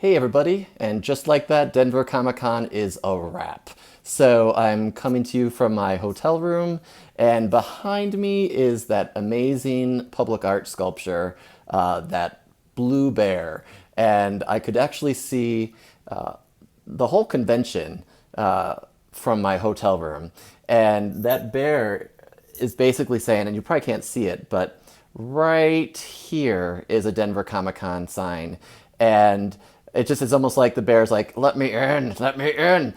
Hey everybody, and just like that, Denver Comic Con is a wrap. So I'm coming to you from my hotel room, and behind me is that amazing public art sculpture, that blue bear. And I could actually see the whole convention from my hotel room. And that bear is basically saying, and you probably can't see it, but right here is a Denver Comic Con sign. And it just is almost like the bear's like, let me in, let me in.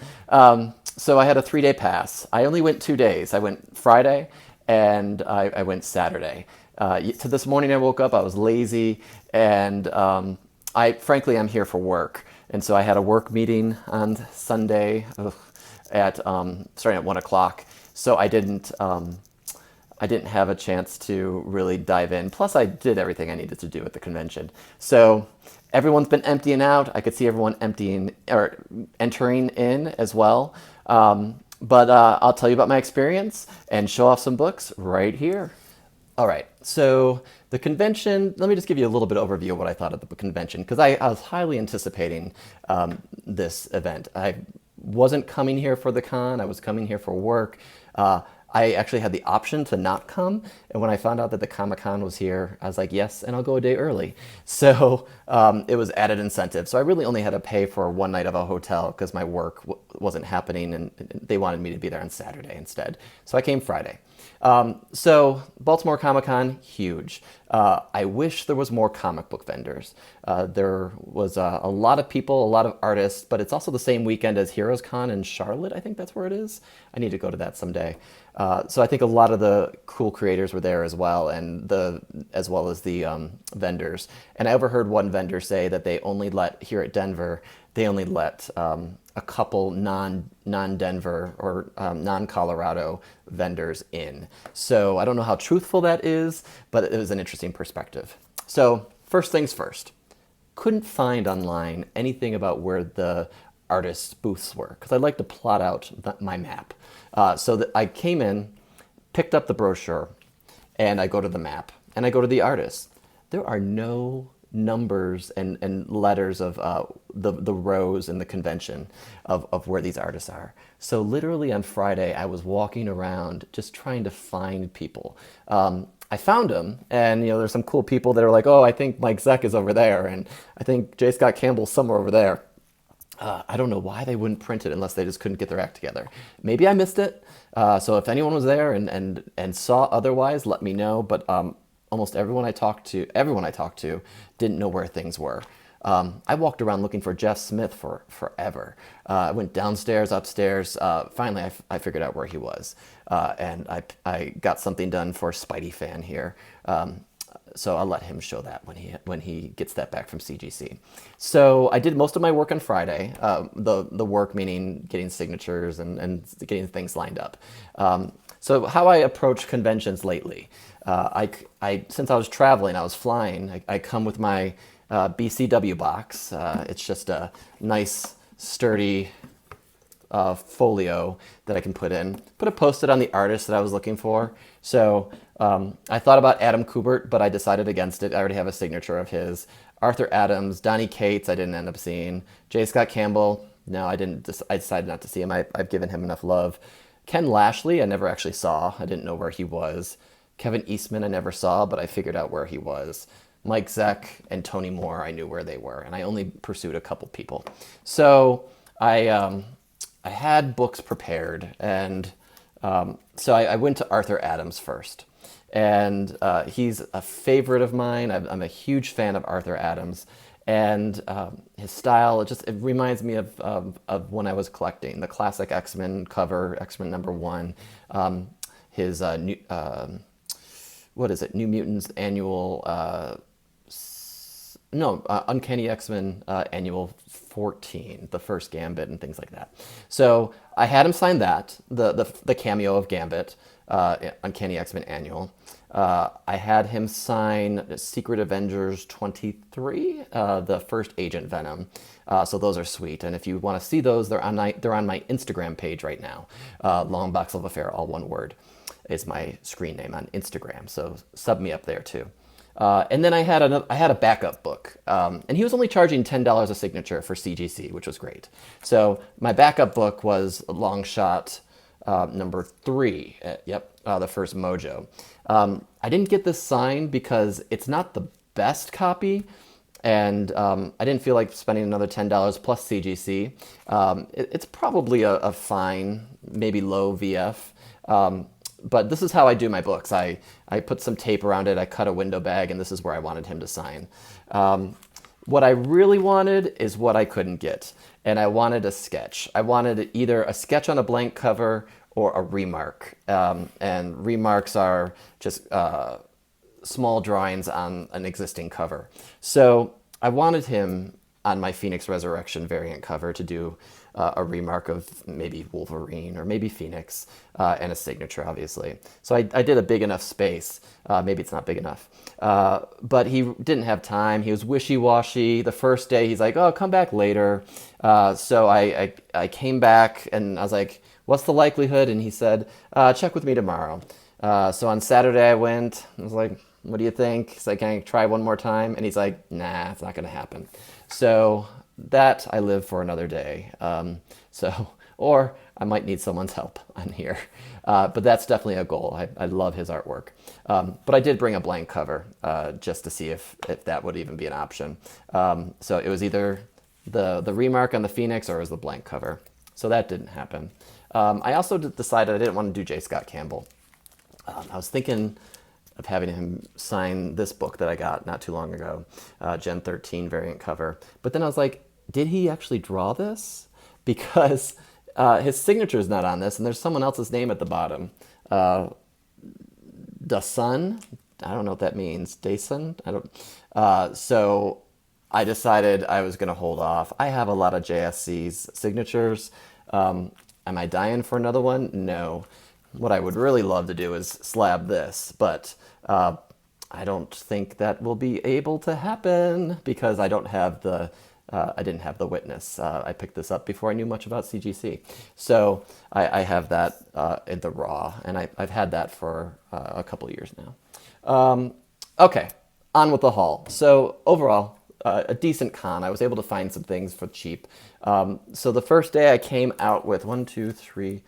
So I had a 3 day pass. I only went 2 days. I went Friday and I went Saturday. To this morning, I woke up, I was lazy, and frankly, I'm here for work. And so I had a work meeting on Sunday at starting at 1 o'clock. So I didn't have a chance to really dive in. Plus, I did everything I needed to do at the convention. So everyone's been emptying out. I could see everyone emptying or entering in as well. But I'll tell you about my experience and show off some books right here. All right, so the convention, let me just give you a little bit of overview of what I thought of the convention, because I was highly anticipating this event. I wasn't coming here for the con, I was coming here for work. I actually had the option to not come, and when I found out that the Comic Con was here, I was like, yes, and I'll go a day early. So it was added incentive. So I really only had to pay for one night of a hotel because my work wasn't happening, and they wanted me to be there on Saturday instead. So I came Friday. So Baltimore Comic Con, huge. I wish there was more comic book vendors. There was a lot of people, a lot of artists, but it's also the same weekend as Heroes Con in Charlotte. I think that's where it is. I need to go to that someday. So I think a lot of the cool creators were there as well, and as well as the vendors. And I overheard one vendor say that they only let here at Denver, they only let a couple non-Denver or non-Colorado vendors in. So I don't know how truthful that is, but it was an interesting perspective. So first things first, couldn't find online anything about where the artists' booths were because I'd like to plot out my map. So that I came in, picked up the brochure, and I go to the map and I go to the artists. There are no numbers and letters of the rows in the convention of where these artists are. So literally on Friday, I was walking around just trying to find people. I found them, and there's some cool people that are like, oh, I think Mike Zeck is over there, and I think J. Scott Campbell's somewhere over there. I don't know why they wouldn't print it unless they just couldn't get their act together. Maybe I missed it. So if anyone was there and saw otherwise, let me know. But almost everyone I talked to didn't know where things were. I walked around looking for Jeff Smith for forever. I went downstairs, upstairs. Finally, I figured out where he was, and I got something done for Spidey Fan here. So I'll let him show that when he gets that back from CGC. So I did most of my work on Friday. The work meaning getting signatures and getting things lined up. So how I approach conventions lately, since I was traveling, I was flying. I come with my BCW box. It's just a nice sturdy folio that I can put in. Put a post-it on the artist that I was looking for. So I thought about Adam Kubert, but I decided against it. I already have a signature of his. Arthur Adams, Donnie Cates, I didn't end up seeing. J. Scott Campbell, no, I didn't. I decided not to see him. I've given him enough love. Ken Lashley, I never actually saw. I didn't know where he was. Kevin Eastman, I never saw, but I figured out where he was. Mike Zeck and Tony Moore, I knew where they were, and I only pursued a couple people. So I had books prepared, and so I went to Arthur Adams first. And he's a favorite of mine. I'm a huge fan of Arthur Adams. And his style, it reminds me of when I was collecting the classic X-Men cover, X-Men #1. His what is it? New Mutants annual, Uncanny X-Men annual 14, the first Gambit and things like that. So I had him sign that, the cameo of Gambit, Uncanny X-Men annual. I had him sign Secret Avengers 23, the first Agent Venom. So those are sweet. And if you want to see those, they're on my Instagram page right now. Long Box Love Affair, all one word, is my screen name on Instagram. So sub me up there too. And then I had a backup book, and he was only charging $10 a signature for CGC, which was great. So my backup book was Long Shot number 3. The first Mojo. I didn't get this signed because it's not the best copy, and I didn't feel like spending another $10 plus CGC. It's probably a fine, maybe low VF. But this is how I do my books. I put some tape around it, I cut a window bag, and this is where I wanted him to sign. What I really wanted is what I couldn't get, and I wanted a sketch. I wanted either a sketch on a blank cover or a remark. And remarks are just small drawings on an existing cover. So I wanted him on my Phoenix Resurrection variant cover to do a remark of maybe Wolverine or maybe Phoenix and a signature, obviously. So I did a big enough space. Maybe it's not big enough. But he didn't have time. He was wishy-washy. The first day, he's like, oh, come back later. So I came back and I was like, what's the likelihood? And he said, check with me tomorrow. So on Saturday I went. I was like, what do you think? He's like, can I try one more time? And he's like, nah, it's not going to happen. So that I live for another day. Or I might need someone's help on here. But that's definitely a goal. I love his artwork. But I did bring a blank cover just to see if that would even be an option. So it was either the remark on the Phoenix or it was the blank cover. So that didn't happen. I also decided I didn't want to do J. Scott Campbell. I was thinking of having him sign this book that I got not too long ago, Gen 13 variant cover. But then I was like, did he actually draw this? Because his signature is not on this, and there's someone else's name at the bottom. Dasun? I don't know what that means. Dasun? I don't. So I decided I was going to hold off. I have a lot of JSC's signatures. Am I dying for another one? No. What I would really love to do is slab this, but I don't think that will be able to happen because I don't have I didn't have the witness. I picked this up before I knew much about CGC. So I have that in the raw, and I've had that for a couple years now. Okay, on with the haul. So overall, a decent con. I was able to find some things for cheap. So the first day I came out with 1, 2, 3,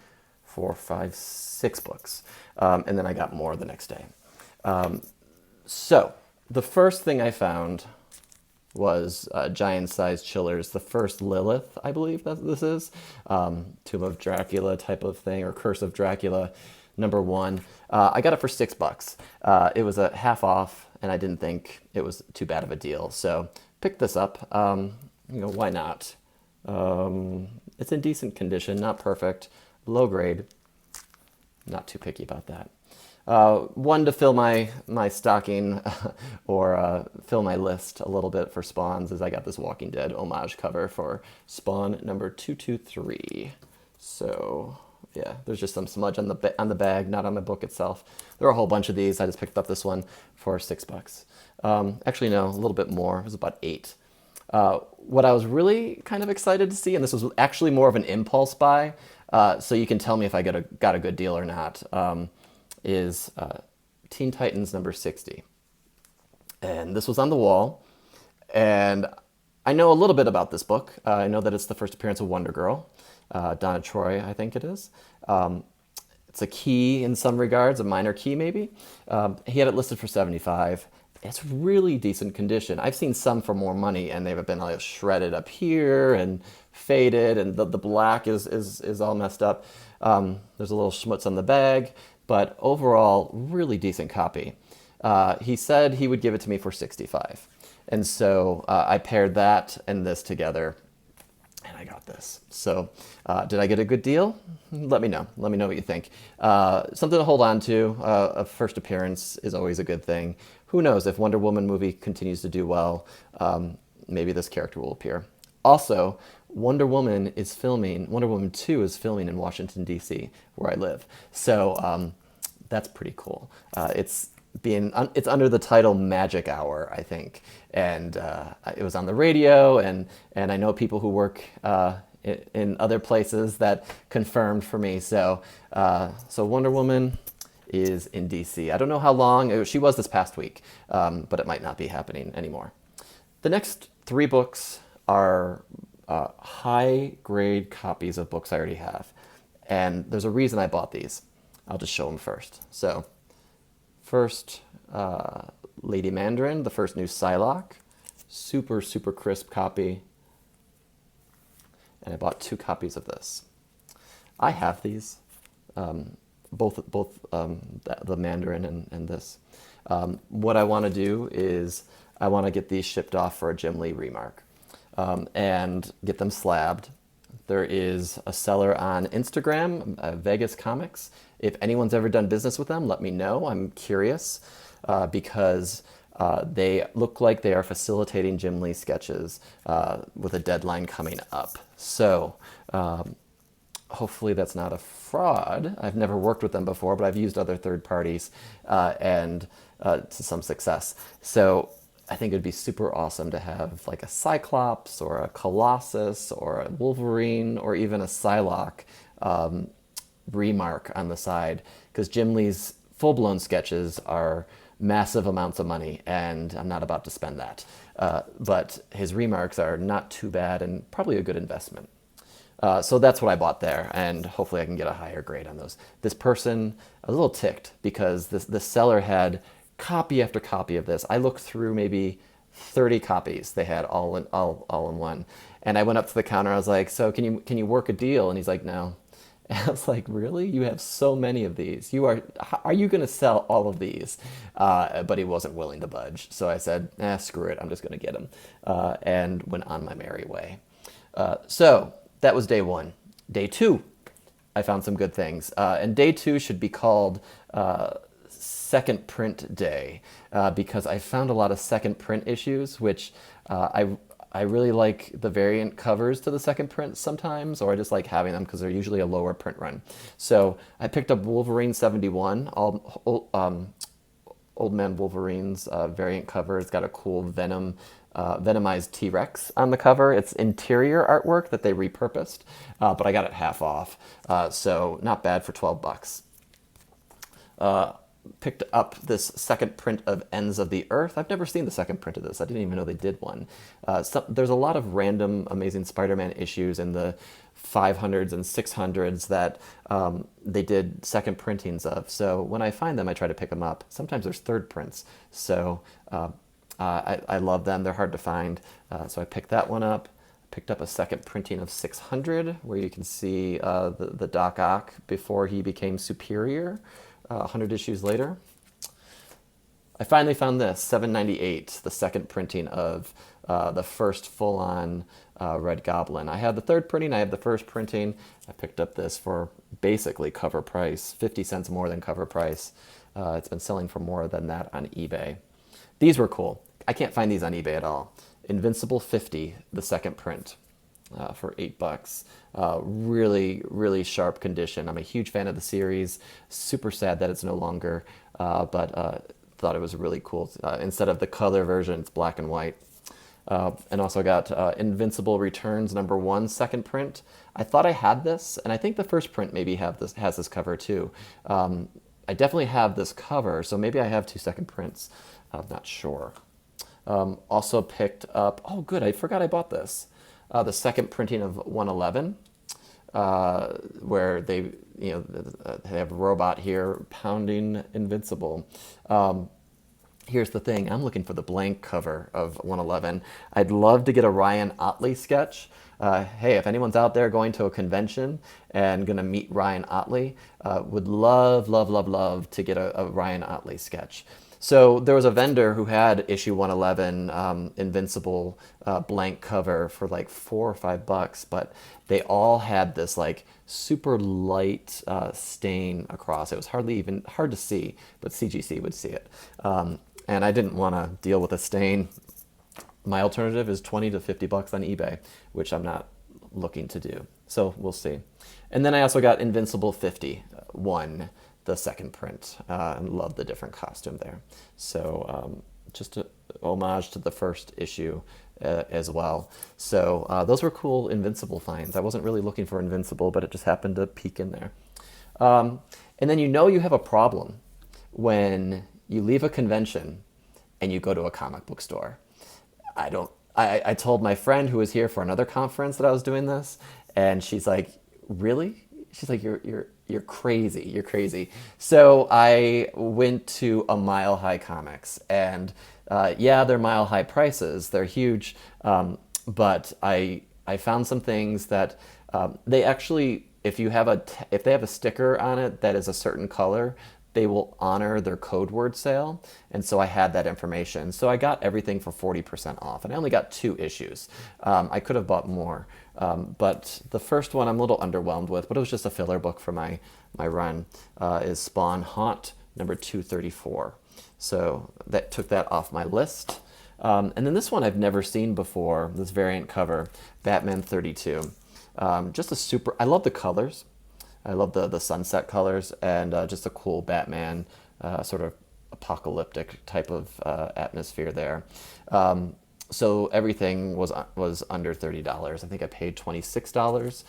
4, 5, 6 books. And then I got more the next day. So the first thing I found was giant-sized chillers. The first Lilith, I believe that this is. Tomb of Dracula type of thing, or Curse of Dracula, #1. I got it for $6. It was a half off, and I didn't think it was too bad of a deal. So picked this up. Why not? It's in decent condition, not perfect, low grade. Not too picky about that. One to fill my stocking or fill my list a little bit for Spawns is I got this Walking Dead homage cover for Spawn number 223. So yeah, there's just some smudge on the bag, not on the book itself. There are a whole bunch of these. I just picked up this one for $6. Actually, no, a little bit more. It was about $8. What I was really kind of excited to see, and this was actually more of an impulse buy, so you can tell me if I got a good deal or not, is Teen Titans number 60. And this was on the wall, and I know a little bit about this book. I know that it's the first appearance of Wonder Girl, Donna Troy, I think it is. It's a key in some regards, a minor key maybe. He had it listed for $75. It's really decent condition. I've seen some for more money, and they've been like shredded up here and faded, and the black is all messed up. There's a little schmutz on the bag, but overall, really decent copy. He said he would give it to me for $65, and so I paired that and this together, and I got this. So did I get a good deal? Let me know. Let me know what you think. Something to hold on to. A first appearance is always a good thing. Who knows, if Wonder Woman movie continues to do well, maybe this character will appear. Also, Wonder Woman 2 is filming in Washington, D.C., where I live. So that's pretty cool. It's under the title Magic Hour, I think. And it was on the radio, and I know people who work in other places that confirmed for me. So Wonder Woman is in DC. I don't know how long. She was this past week, but it might not be happening anymore. The next three books are high grade copies of books I already have. And there's a reason I bought these. I'll just show them first. So, first, Lady Mandarin, the first new Psylocke. Super, super crisp copy. And I bought 2 copies of this. I have these, both the Mandarin and this. What I want to do is I want to get these shipped off for a Jim Lee remark and get them slabbed. There is a seller on Instagram, Vegas Comics. If anyone's ever done business with them, let me know. I'm curious because they look like they are facilitating Jim Lee sketches with a deadline coming up. So hopefully that's not a fraud. I've never worked with them before, but I've used other third parties and to some success. So I think it'd be super awesome to have like a Cyclops or a Colossus or a Wolverine or even a Psylocke remark on the side, because Jim Lee's full-blown sketches are massive amounts of money and I'm not about to spend that. But his remarks are not too bad and probably a good investment. So that's what I bought there, and hopefully I can get a higher grade on those. This person, I was a little ticked because the seller had copy after copy of this. I looked through maybe 30 copies they had all in one. And I went up to the counter, I was like, so can you work a deal? And he's like, no. And I was like, really? You have so many of these. Are you going to sell all of these? But he wasn't willing to budge. So I said, screw it. I'm just going to get them. And went on my merry way. So that was day 1. Day 2, I found some good things. And day 2 should be called second print day because I found a lot of second print issues, which I really like the variant covers to the second print sometimes, or I just like having them because they're usually a lower print run. So I picked up Wolverine 71, Old Man Wolverine's variant cover. It's got a cool Venomized T-Rex on the cover. It's interior artwork that they repurposed, but I got it half off, so not bad for $12. Picked up this second print of Ends of the Earth. I've never seen the second print of this. I didn't even know they did one. There's a lot of random Amazing Spider-Man issues in the 500s and 600s that they did second printings of. So when I find them, I try to pick them up. Sometimes there's third prints. So I love them. They're hard to find. So I picked that one up. Picked up a second printing of 600 where you can see the Doc Ock before he became Superior. 100 issues later. I finally found this, 798, the second printing of the first full-on Red Goblin. I had the third printing, I have the first printing. I picked up this for basically cover price, 50 cents more than cover price. It's been selling for more than that on eBay. These were cool. I can't find these on eBay at all. Invincible 50, the second print. For $8. Really, really sharp condition. I'm a huge fan of the series. Super sad that it's no longer, but thought it was really cool. Instead of the color version, it's black and white. And also got Invincible Returns #1 second print. I thought I had this, and I think the first print maybe has this cover too. I definitely have this cover, so maybe I have 2 second prints. I'm not sure. Also picked up, oh good, I forgot I bought this. The second printing of 111, where they have a robot here pounding Invincible. Here's the thing, I'm looking for the blank cover of 111. I'd love to get a Ryan Ottley sketch. Hey, if anyone's out there going to a convention and gonna meet Ryan Ottley, would love, love, love, love to get a Ryan Ottley sketch. So there was a vendor who had issue 111 Invincible blank cover for like $4 or $5, but they all had this like super light stain across. It was hard to see, but CGC would see it. And I didn't want to deal with a stain. My alternative is $20 to $50 on eBay, which I'm not looking to do. So we'll see. And then I also got Invincible 51. The second print, and love the different costume there. So just a homage to the first issue as well. So those were cool Invincible finds. I wasn't really looking for Invincible, but it just happened to peek in there. And then you have a problem when you leave a convention and you go to a comic book store. I don't. I told my friend who was here for another conference that I was doing this, and she's like, "Really?" She's like, "You're crazy. You're crazy." So I went to a Mile High Comics, and yeah, they're mile high prices. They're huge, but I found some things that they actually, if you have if they have a sticker on it that is a certain color, they will honor their code word sale. And so I had that information. So I got everything for 40% off, and I only got 2 issues. I could have bought more. But the first one I'm a little underwhelmed with, but it was just a filler book for my run, is Spawn Haunt number 234. So that took that off my list. And then this one I've never seen before, this variant cover, Batman 32. Just a super, I love the colors. I love the sunset colors, and just a cool Batman sort of apocalyptic type of atmosphere there. So everything was under $30. I think I paid $26,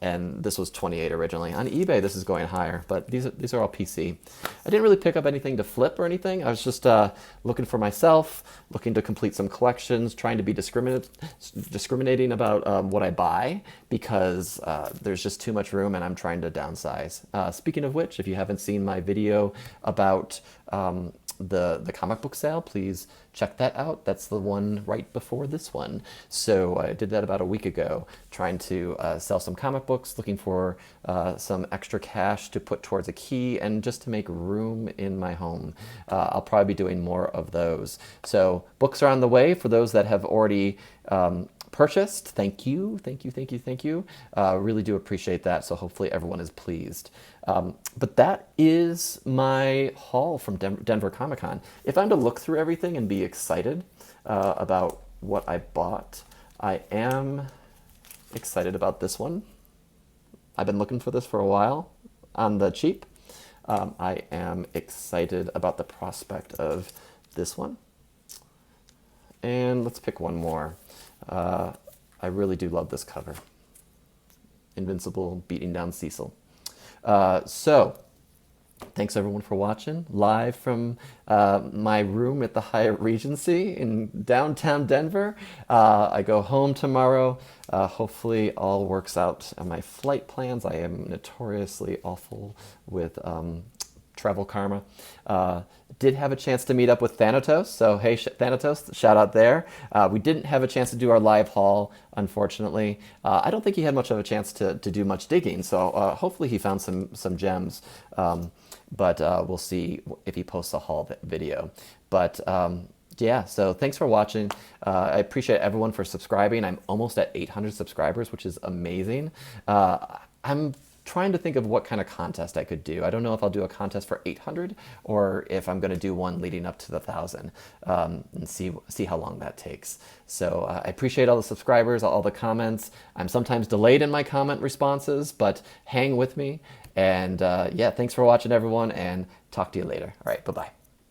and this was $28 originally. On eBay, this is going higher, but these are all PC. I didn't really pick up anything to flip or anything. I was just looking for myself, looking to complete some collections, trying to be discriminating about what I buy, because there's just too much room, and I'm trying to downsize. Speaking of which, if you haven't seen my video about the comic book sale, please check that out. That's the one right before this one. So I did that about a week ago, trying to sell some comic books, looking for some extra cash to put towards a key, and just to make room in my home. I'll probably be doing more of those. So books are on the way for those that have already purchased. Thank you, thank you, thank you, thank you. Really do appreciate that. So hopefully everyone is pleased. But that is my haul from Denver Comic Con. If I'm to look through everything and be excited about what I bought, I am excited about this one. I've been looking for this for a while on the cheap. I am excited about the prospect of this one. And let's pick one more. I really do love this cover. Invincible beating down Cecil. So, thanks everyone for watching, live from my room at the Hyatt Regency in downtown Denver. I go home tomorrow. Hopefully all works out on my flight plans. I am notoriously awful with travel karma. Did have a chance to meet up with Thanatos, so hey Thanatos, shout out there. We didn't have a chance to do our live haul, unfortunately. I don't think he had much of a chance to do much digging, so hopefully he found some gems, but we'll see if he posts a haul video. But yeah, so thanks for watching. I appreciate everyone for subscribing. I'm almost at 800 subscribers, which is amazing. I'm trying to think of what kind of contest I could do. I don't know if I'll do a contest for 800 or if I'm going to do one leading up to the 1,000, and see how long that takes. So I appreciate all the subscribers, all the comments. I'm sometimes delayed in my comment responses, but hang with me. And yeah, thanks for watching everyone, and talk to you later. All right, bye-bye.